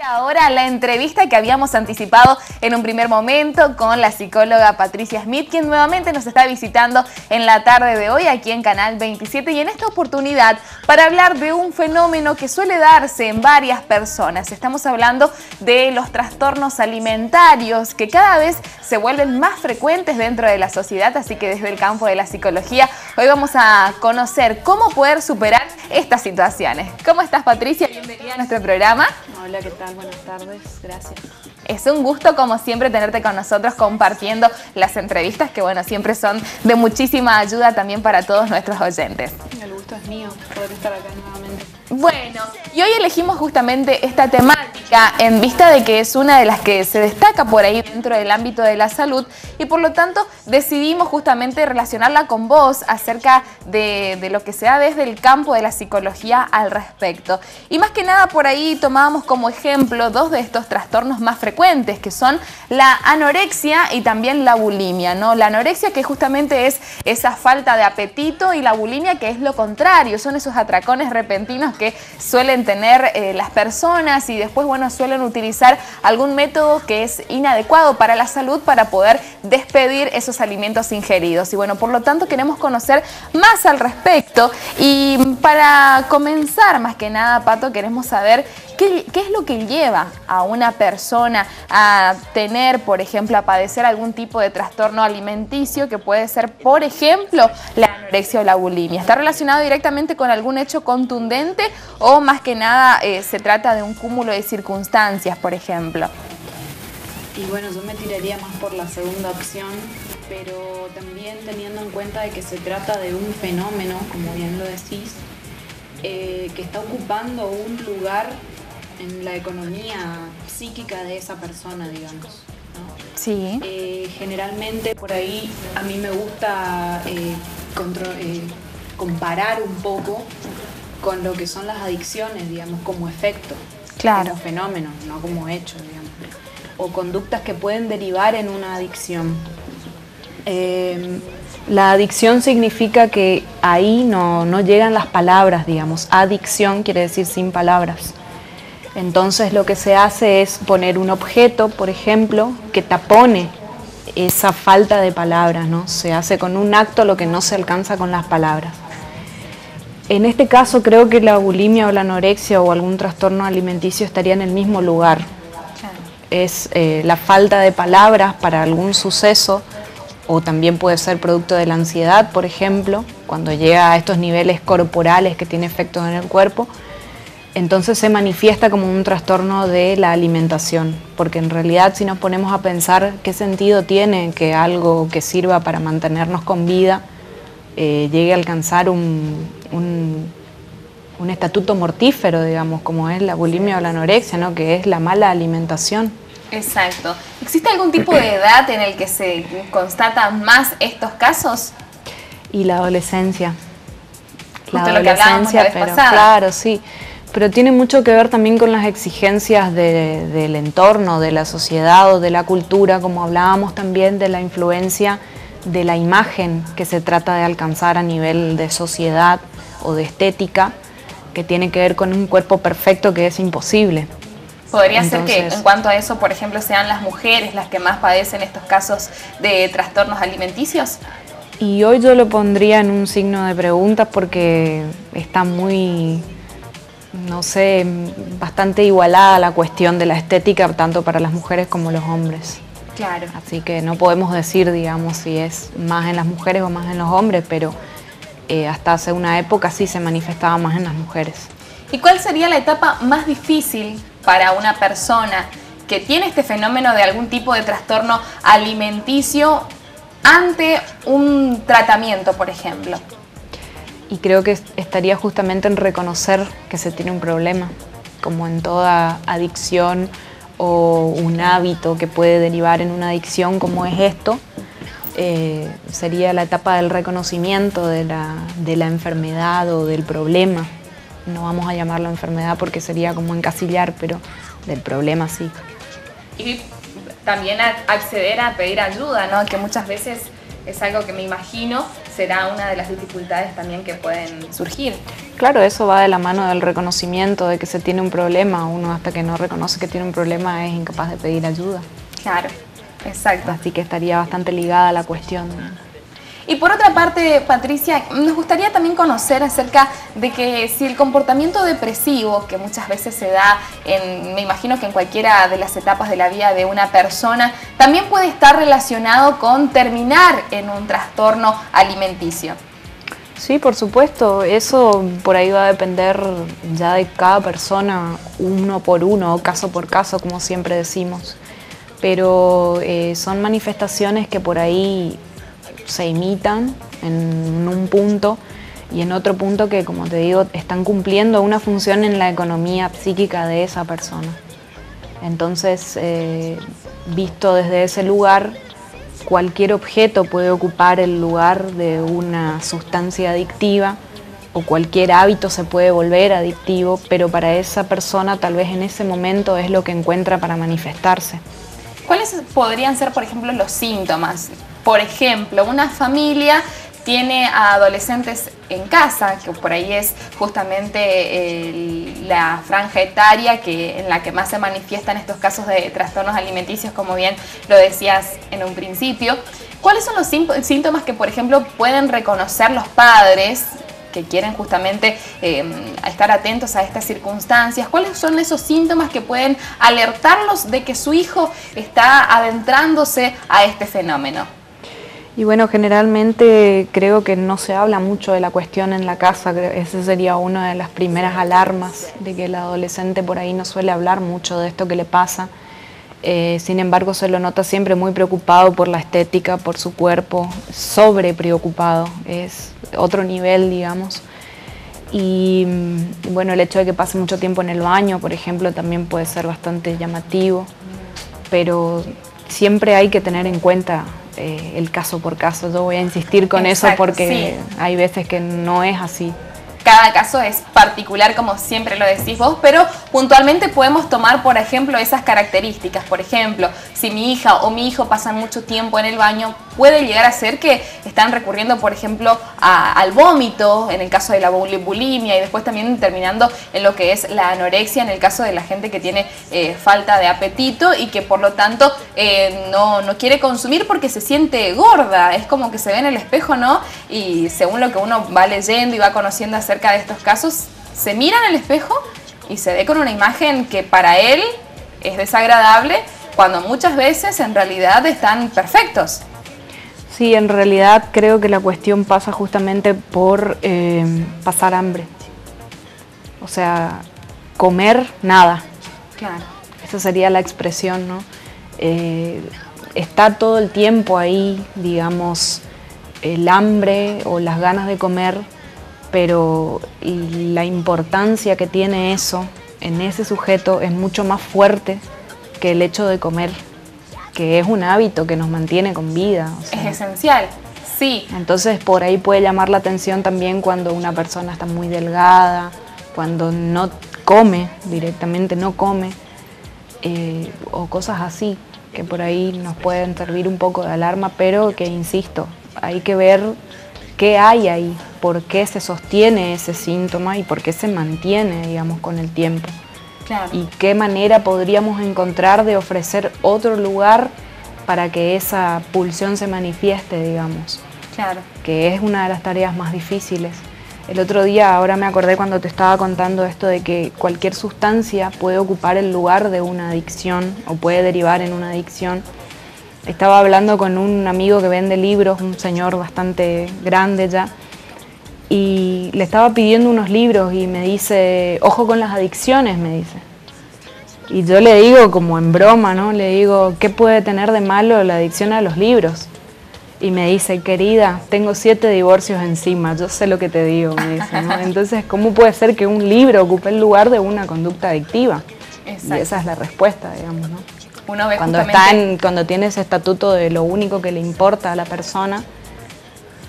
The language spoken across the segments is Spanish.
Ahora la entrevista que habíamos anticipado en un primer momento con la psicóloga Patricia Smith, quien nuevamente nos está visitando en la tarde de hoy aquí en Canal 27 y en esta oportunidad para hablar de un fenómeno que suele darse en varias personas. Estamos hablando de los trastornos alimentarios que cada vez se vuelven más frecuentes dentro de la sociedad, así que desde el campo de la psicología hoy vamos a conocer cómo poder superar estas situaciones. ¿Cómo estás, Patricia? Bienvenida a nuestro programa. Hola, ¿qué tal? Buenas tardes, gracias. Es un gusto, como siempre, tenerte con nosotros compartiendo las entrevistas que, bueno, siempre son de muchísima ayuda también para todos nuestros oyentes. El gusto es mío poder estar acá nuevamente. Bueno, y hoy elegimos justamente esta temática en vista de que es una de las que se destaca por ahí dentro del ámbito de la salud y por lo tanto decidimos justamente relacionarla con vos acerca de lo que se da desde el campo de la psicología al respecto. Y más que nada por ahí tomábamos como ejemplo dos de estos trastornos más frecuentes que son la anorexia y también la bulimia, ¿no? La anorexia que justamente es esa falta de apetito y la bulimia que es lo contrario, son esos atracones repentinos que suelen tener las personas y después, bueno, suelen utilizar algún método que es inadecuado para la salud para poder despedir esos alimentos ingeridos. Y bueno, por lo tanto queremos conocer más al respecto y para comenzar, más que nada, Pato, queremos saber ¿qué es lo que lleva a una persona a tener, por ejemplo, a padecer algún tipo de trastorno alimenticio que puede ser, por ejemplo, la anorexia o la bulimia? ¿Está relacionado directamente con algún hecho contundente o más que nada se trata de un cúmulo de circunstancias, por ejemplo? Y bueno, yo me tiraría más por la segunda opción, pero también teniendo en cuenta de que se trata de un fenómeno, como bien lo decís, que está ocupando un lugar en la economía psíquica de esa persona, digamos, ¿no? Sí. Generalmente por ahí a mí me gusta comparar un poco con lo que son las adicciones, digamos, como efecto, claro, como fenómeno, no como hecho, digamos, o conductas que pueden derivar en una adicción. La adicción significa que ahí no llegan las palabras, digamos. Adicción quiere decir sin palabras. Entonces lo que se hace es poner un objeto, por ejemplo, que tapone esa falta de palabras, ¿no? Se hace con un acto lo que no se alcanza con las palabras. En este caso creo que la bulimia o la anorexia o algún trastorno alimenticio estaría en el mismo lugar. Es la falta de palabras para algún suceso, o también puede ser producto de la ansiedad, por ejemplo, cuando llega a estos niveles corporales que tiene efectos en el cuerpo. Entonces se manifiesta como un trastorno de la alimentación, porque en realidad si nos ponemos a pensar qué sentido tiene que algo que sirva para mantenernos con vida llegue a alcanzar un estatuto mortífero, digamos, como es la bulimia o la anorexia, ¿no? Que es la mala alimentación. Exacto. ¿Existe algún tipo de edad en el que se constatan más estos casos? Y la adolescencia. Justo lo que hablábamos la vez pasada. Claro, sí. Pero tiene mucho que ver también con las exigencias del entorno, de la sociedad o de la cultura, como hablábamos también de la influencia de la imagen que se trata de alcanzar a nivel de sociedad o de estética, que tiene que ver con un cuerpo perfecto que es imposible. ¿Podría ser que en cuanto a eso, por ejemplo, sean las mujeres las que más padecen estos casos de trastornos alimenticios? Y hoy yo lo pondría en un signo de preguntas porque está muy, no sé, bastante igualada la cuestión de la estética, tanto para las mujeres como los hombres. Claro. Así que no podemos decir, digamos, si es más en las mujeres o más en los hombres, pero hasta hace una época sí se manifestaba más en las mujeres. ¿Y cuál sería la etapa más difícil para una persona que tiene este fenómeno de algún tipo de trastorno alimenticio ante un tratamiento, por ejemplo? Y creo que estaría justamente en reconocer que se tiene un problema, como en toda adicción o un hábito que puede derivar en una adicción como es esto. Sería la etapa del reconocimiento de la enfermedad o del problema. No vamos a llamarlo enfermedad porque sería como encasillar, pero del problema sí. Y también acceder a pedir ayuda, ¿no? Que muchas veces es algo que me imagino será una de las dificultades también que pueden surgir. Claro, eso va de la mano del reconocimiento de que se tiene un problema. Uno hasta que no reconoce que tiene un problema es incapaz de pedir ayuda. Claro, exacto. Así que estaría bastante ligada a la cuestión. Y por otra parte, Patricia, nos gustaría también conocer acerca de que si el comportamiento depresivo, que muchas veces se da me imagino que en cualquiera de las etapas de la vida de una persona, también puede estar relacionado con terminar en un trastorno alimenticio. Sí, por supuesto, eso por ahí va a depender ya de cada persona, uno por uno, caso por caso, como siempre decimos. Pero son manifestaciones que por ahí se imitan en un punto y en otro punto que, como te digo, están cumpliendo una función en la economía psíquica de esa persona. Entonces, visto desde ese lugar, cualquier objeto puede ocupar el lugar de una sustancia adictiva o cualquier hábito se puede volver adictivo, pero para esa persona tal vez en ese momento es lo que encuentra para manifestarse. ¿Cuáles podrían ser, por ejemplo, los síntomas? Por ejemplo, una familia tiene a adolescentes en casa, que por ahí es justamente la franja etaria en la que más se manifiestan estos casos de trastornos alimenticios, como bien lo decías en un principio. ¿Cuáles son los síntomas que, por ejemplo, pueden reconocer los padres que quieren justamente estar atentos a estas circunstancias? ¿Cuáles son esos síntomas que pueden alertarlos de que su hijo está adentrándose a este fenómeno? Y bueno, generalmente creo que no se habla mucho de la cuestión en la casa. Esa sería una de las primeras alarmas de que el adolescente por ahí no suele hablar mucho de esto que le pasa. Sin embargo, se lo nota siempre muy preocupado por la estética, por su cuerpo, sobre preocupado. Es otro nivel, digamos. Y bueno, el hecho de que pase mucho tiempo en el baño, por ejemplo, también puede ser bastante llamativo. Pero siempre hay que tener en cuenta el caso por caso. Yo voy a insistir con eso porque sí, hay veces que no es así. Cada caso es particular, como siempre lo decís vos, pero puntualmente podemos tomar, por ejemplo, esas características. Por ejemplo, si mi hija o mi hijo pasan mucho tiempo en el baño, puede llegar a ser que están recurriendo, por ejemplo, al vómito, en el caso de la bulimia, y después también terminando en lo que es la anorexia, en el caso de la gente que tiene falta de apetito y que por lo tanto no quiere consumir porque se siente gorda. Es como que se ve en el espejo, ¿no? Y según lo que uno va leyendo y va conociendo acerca de estos casos, se mira en el espejo y se ve con una imagen que para él es desagradable, cuando muchas veces en realidad están perfectos. Sí, en realidad creo que la cuestión pasa justamente por pasar hambre. O sea, comer nada. Claro. Esa sería la expresión, ¿no? Está todo el tiempo ahí, digamos, el hambre o las ganas de comer, pero la importancia que tiene eso en ese sujeto es mucho más fuerte que el hecho de comer, que es un hábito que nos mantiene con vida. O sea, es esencial, sí. Entonces por ahí puede llamar la atención también cuando una persona está muy delgada, cuando no come, directamente no come, o cosas así, que por ahí nos pueden servir un poco de alarma, pero que, insisto, hay que ver qué hay ahí, por qué se sostiene ese síntoma y por qué se mantiene, digamos, con el tiempo. Claro. Y qué manera podríamos encontrar de ofrecer otro lugar para que esa pulsión se manifieste, digamos. Claro. Que es una de las tareas más difíciles. El otro día, ahora me acordé cuando te estaba contando esto de que cualquier sustancia puede ocupar el lugar de una adicción o puede derivar en una adicción. Estaba hablando con un amigo que vende libros, un señor bastante grande ya, y le estaba pidiendo unos libros y me dice, ojo con las adicciones, me dice. Y yo le digo, como en broma, ¿no? Le digo, ¿qué puede tener de malo la adicción a los libros? Y me dice, querida, tengo 7 divorcios encima, yo sé lo que te digo, me dice, ¿no? Entonces, ¿cómo puede ser que un libro ocupe el lugar de una conducta adictiva? Exacto. Y esa es la respuesta, digamos, ¿no? Uno ve cuando tiene ese estatuto de lo único que le importa a la persona,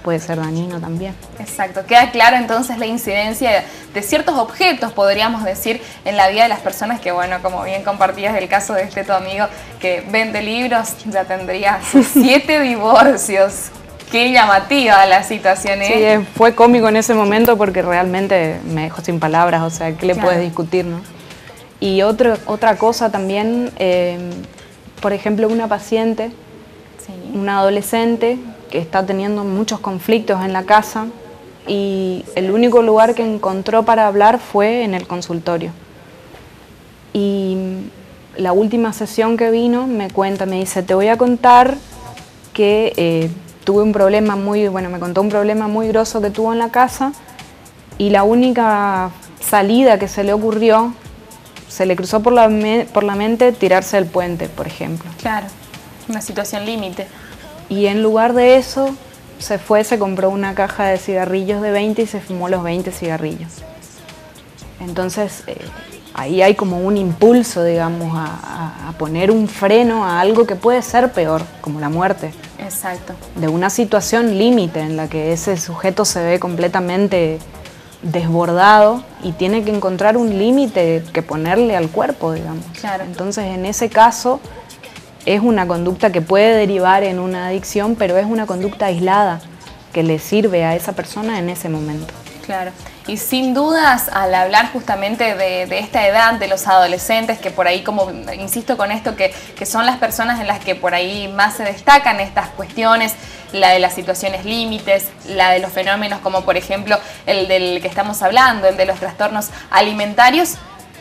puede ser dañino también. Exacto, queda claro entonces la incidencia de ciertos objetos, podríamos decir, en la vida de las personas que, bueno, como bien compartías el caso de tu amigo que vende libros, ya tendría sus 7 divorcios. Qué llamativa la situación, ¿eh? Sí, fue cómico en ese momento porque realmente me dejó sin palabras, o sea, ¿qué le puedes discutir, no? Y otra cosa también, por ejemplo, una paciente, una adolescente que está teniendo muchos conflictos en la casa y el único lugar que encontró para hablar fue en el consultorio. Y la última sesión que vino me dice, te voy a contar que tuve un problema me contó un problema muy grosso que tuvo en la casa y la única salida que se le ocurrió, se le cruzó por la mente tirarse del puente, por ejemplo. Claro, una situación límite. Y en lugar de eso, se compró una caja de cigarrillos de 20 y se fumó los 20 cigarrillos. Entonces, ahí hay como un impulso, digamos, a poner un freno a algo que puede ser peor, como la muerte. Exacto. De una situación límite en la que ese sujeto se ve completamente desbordado y tiene que encontrar un límite que ponerle al cuerpo, digamos. Claro. Entonces, en ese caso, es una conducta que puede derivar en una adicción, pero es una conducta aislada que le sirve a esa persona en ese momento. Claro. Y sin dudas, al hablar justamente de esta edad, de los adolescentes, que por ahí, como insisto con esto, que son las personas en las que por ahí más se destacan estas cuestiones, la de las situaciones límites, la de los fenómenos como por ejemplo el del que estamos hablando, el de los trastornos alimentarios,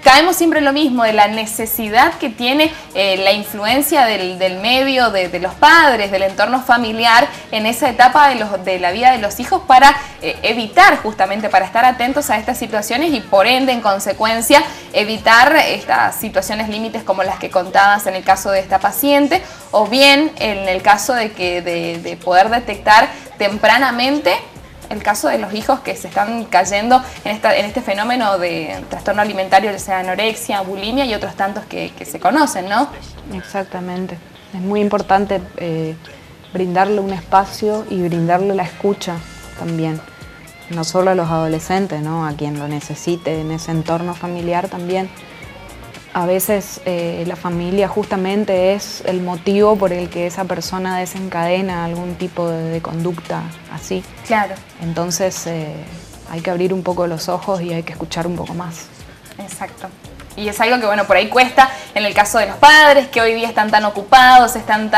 caemos siempre en lo mismo, de la necesidad que tiene la influencia del medio, de los padres, del entorno familiar en esa etapa de la vida de los hijos para evitar justamente, para estar atentos a estas situaciones y por ende, en consecuencia, evitar estas situaciones límites como las que contabas en el caso de esta paciente o bien en el caso de poder detectar tempranamente el caso de los hijos que se están cayendo en este fenómeno de trastorno alimentario, ya sea anorexia, bulimia y otros tantos que se conocen, ¿no? Exactamente. Es muy importante brindarle un espacio y brindarle la escucha también. No solo a los adolescentes, ¿no? A quien lo necesite en ese entorno familiar también. A veces la familia justamente es el motivo por el que esa persona desencadena algún tipo de conducta así. Claro. Entonces hay que abrir un poco los ojos y hay que escuchar un poco más. Exacto. Y es algo que, bueno, por ahí cuesta en el caso de los padres, que hoy día están tan ocupados, están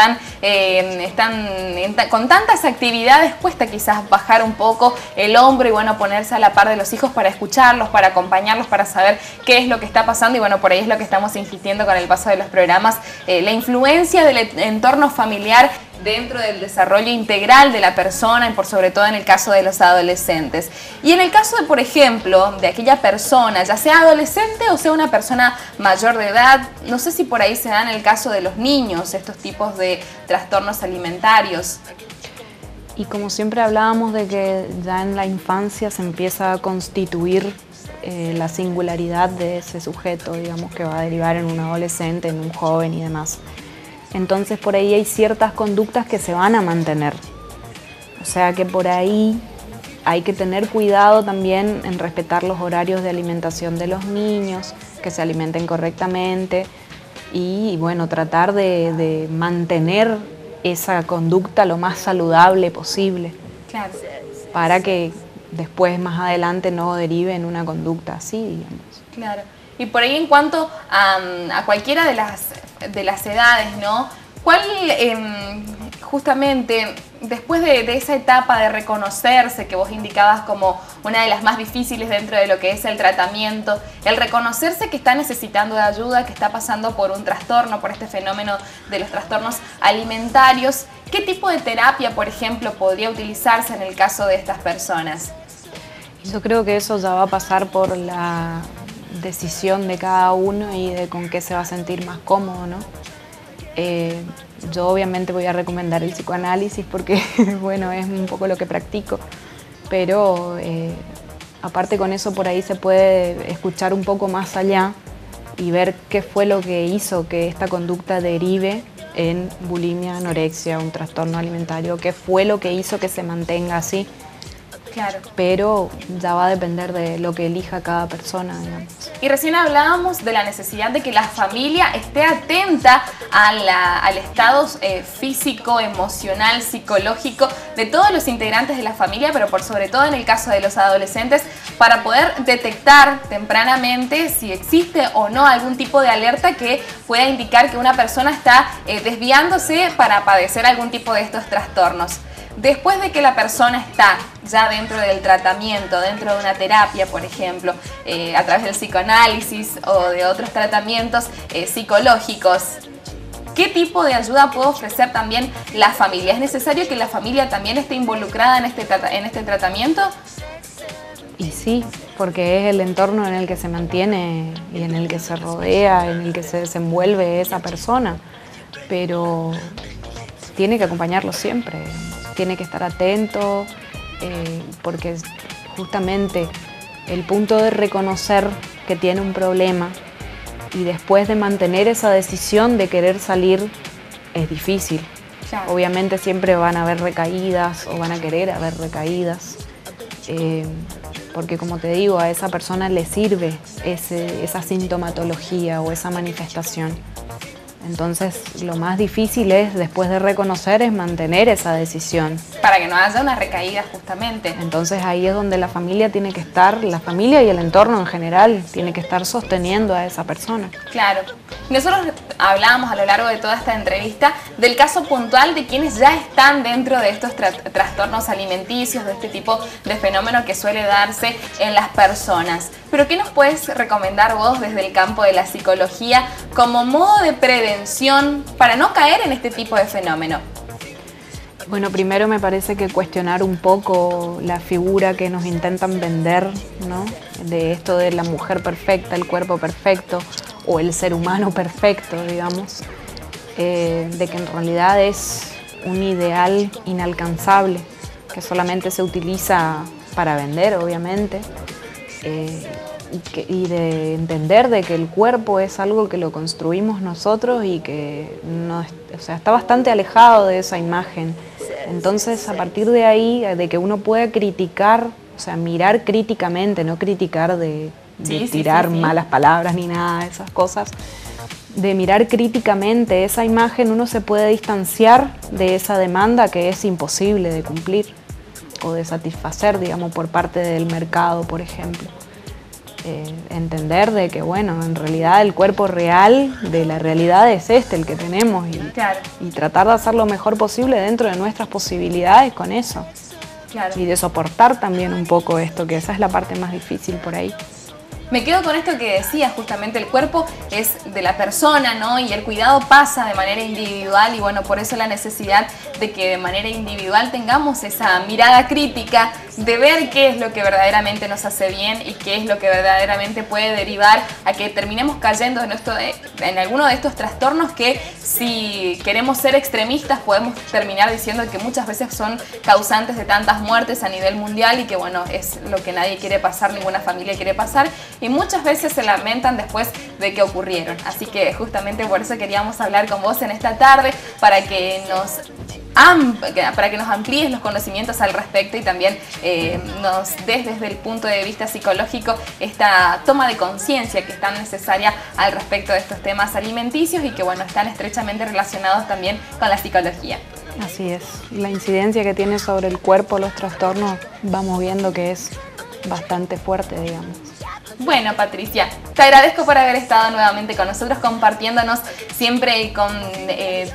con tantas actividades, cuesta quizás bajar un poco el hombro y, bueno, ponerse a la par de los hijos para escucharlos, para acompañarlos, para saber qué es lo que está pasando. Y, bueno, por ahí es lo que estamos insistiendo con el paso de los programas, la influencia del entorno familiar dentro del desarrollo integral de la persona y por sobre todo en el caso de los adolescentes. Y en el caso de, por ejemplo, de aquella persona, ya sea adolescente o sea una persona mayor de edad, no sé si por ahí se da en el caso de los niños estos tipos de trastornos alimentarios. Y como siempre hablábamos de que ya en la infancia se empieza a constituir la singularidad de ese sujeto, digamos, que va a derivar en un adolescente, en un joven y demás. Entonces por ahí hay ciertas conductas que se van a mantener. O sea que por ahí hay que tener cuidado también en respetar los horarios de alimentación de los niños, que se alimenten correctamente y bueno, tratar de mantener esa conducta lo más saludable posible. Claro. Para que después, más adelante, no derive en una conducta así, digamos. Claro. Y por ahí en cuanto a cualquiera de las edades, ¿no? ¿Cuál justamente después de esa etapa de reconocerse que vos indicabas como una de las más difíciles dentro de lo que es el tratamiento, el reconocerse que está necesitando de ayuda, que está pasando por un trastorno, por este fenómeno de los trastornos alimentarios, ¿qué tipo de terapia, por ejemplo, podría utilizarse en el caso de estas personas? Yo creo que eso ya va a pasar por la decisión de cada uno y de con qué se va a sentir más cómodo, ¿no? Yo obviamente voy a recomendar el psicoanálisis porque, bueno, es un poco lo que practico, pero aparte con eso por ahí se puede escuchar un poco más allá y ver qué fue lo que hizo que esta conducta derive en bulimia, anorexia, un trastorno alimentario, qué fue lo que hizo que se mantenga así. Claro. Pero ya va a depender de lo que elija cada persona, digamos. Y recién hablábamos de la necesidad de que la familia esté atenta al estado físico, emocional, psicológico de todos los integrantes de la familia, pero por sobre todo en el caso de los adolescentes, para poder detectar tempranamente si existe o no algún tipo de alerta que pueda indicar que una persona está desviándose para padecer algún tipo de estos trastornos. Después de que la persona está ya dentro del tratamiento, dentro de una terapia, por ejemplo, a través del psicoanálisis o de otros tratamientos psicológicos, ¿qué tipo de ayuda puede ofrecer también la familia? ¿Es necesario que la familia también esté involucrada en este tratamiento? Y sí, porque es el entorno en el que se mantiene y en el que se rodea, en el que se desenvuelve esa persona, pero tiene que acompañarlo siempre. Tiene que estar atento, porque justamente el punto de reconocer que tiene un problema y después de mantener esa decisión de querer salir es difícil. Claro. Obviamente siempre van a haber recaídas o van a querer haber recaídas, porque como te digo, a esa persona le sirve esa sintomatología o esa manifestación. Entonces, lo más difícil es, después de reconocer, es mantener esa decisión. Para que no haya una recaída, justamente. Entonces, ahí es donde la familia tiene que estar, la familia y el entorno en general, tiene que estar sosteniendo a esa persona. Claro. Nosotros hablábamos a lo largo de toda esta entrevista del caso puntual de quienes ya están dentro de estos trastornos alimenticios, de este tipo de fenómeno que suele darse en las personas. Pero ¿qué nos puedes recomendar vos desde el campo de la psicología como modo de prevención para no caer en este tipo de fenómeno? Bueno, primero me parece que cuestionar un poco la figura que nos intentan vender, ¿no? De esto de la mujer perfecta, el cuerpo perfecto o el ser humano perfecto, digamos, de que en realidad es un ideal inalcanzable que solamente se utiliza para vender, obviamente. Y de entender de que el cuerpo es algo que lo construimos nosotros y que no, o sea, está bastante alejado de esa imagen. Entonces, a partir de ahí, de que uno pueda criticar, o sea, mirar críticamente, no criticar de tirar malas palabras ni nada de esas cosas, de mirar críticamente esa imagen, uno se puede distanciar de esa demanda que es imposible de cumplir o de satisfacer, digamos, por parte del mercado, por ejemplo. Entender de que, bueno, en realidad el cuerpo real de la realidad es el que tenemos Claro. y tratar de hacer lo mejor posible dentro de nuestras posibilidades con eso. Claro. Y de soportar también un poco esto, que esa es la parte más difícil por ahí. Me quedo con esto que decías, justamente el cuerpo es de la persona, ¿no? Y el cuidado pasa de manera individual y bueno, por eso la necesidad de que de manera individual tengamos esa mirada crítica de ver qué es lo que verdaderamente nos hace bien y qué es lo que verdaderamente puede derivar a que terminemos cayendo en alguno de estos trastornos que, si queremos ser extremistas, podemos terminar diciendo que muchas veces son causantes de tantas muertes a nivel mundial y que bueno, es lo que nadie quiere pasar, ninguna familia quiere pasar. Y muchas veces se lamentan después de que ocurrieron. Así que justamente por eso queríamos hablar con vos en esta tarde, para que nos amplíes los conocimientos al respecto y también nos des desde el punto de vista psicológico esta toma de conciencia que es tan necesaria al respecto de estos temas alimenticios y que bueno, están estrechamente relacionados también con la psicología. Así es. La incidencia que tiene sobre el cuerpo los trastornos, vamos viendo que es bastante fuerte, digamos. Bueno, Patricia, te agradezco por haber estado nuevamente con nosotros compartiéndonos siempre con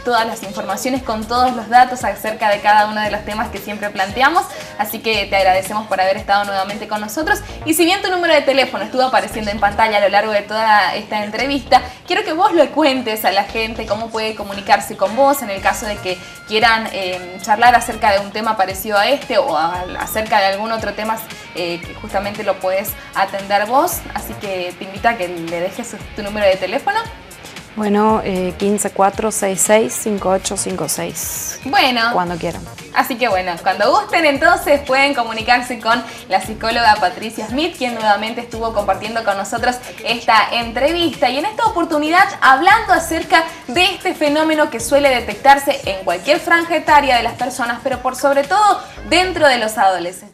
todas las informaciones, con todos los datos acerca de cada uno de los temas que siempre planteamos. Así que te agradecemos por haber estado nuevamente con nosotros. Y si bien tu número de teléfono estuvo apareciendo en pantalla a lo largo de toda esta entrevista, quiero que vos le cuentes a la gente cómo puede comunicarse con vos en el caso de que quieran charlar acerca de un tema parecido a este o acerca de algún otro tema que justamente lo puedes atender vos. Así que te invito a que le dejes tu número de teléfono. Bueno, 154665856. Bueno. Cuando quieran. Así que bueno, cuando gusten entonces pueden comunicarse con la psicóloga Patricia Smith, quien nuevamente estuvo compartiendo con nosotros esta entrevista y en esta oportunidad hablando acerca de este fenómeno que suele detectarse en cualquier franja etaria de las personas, pero por sobre todo dentro de los adolescentes.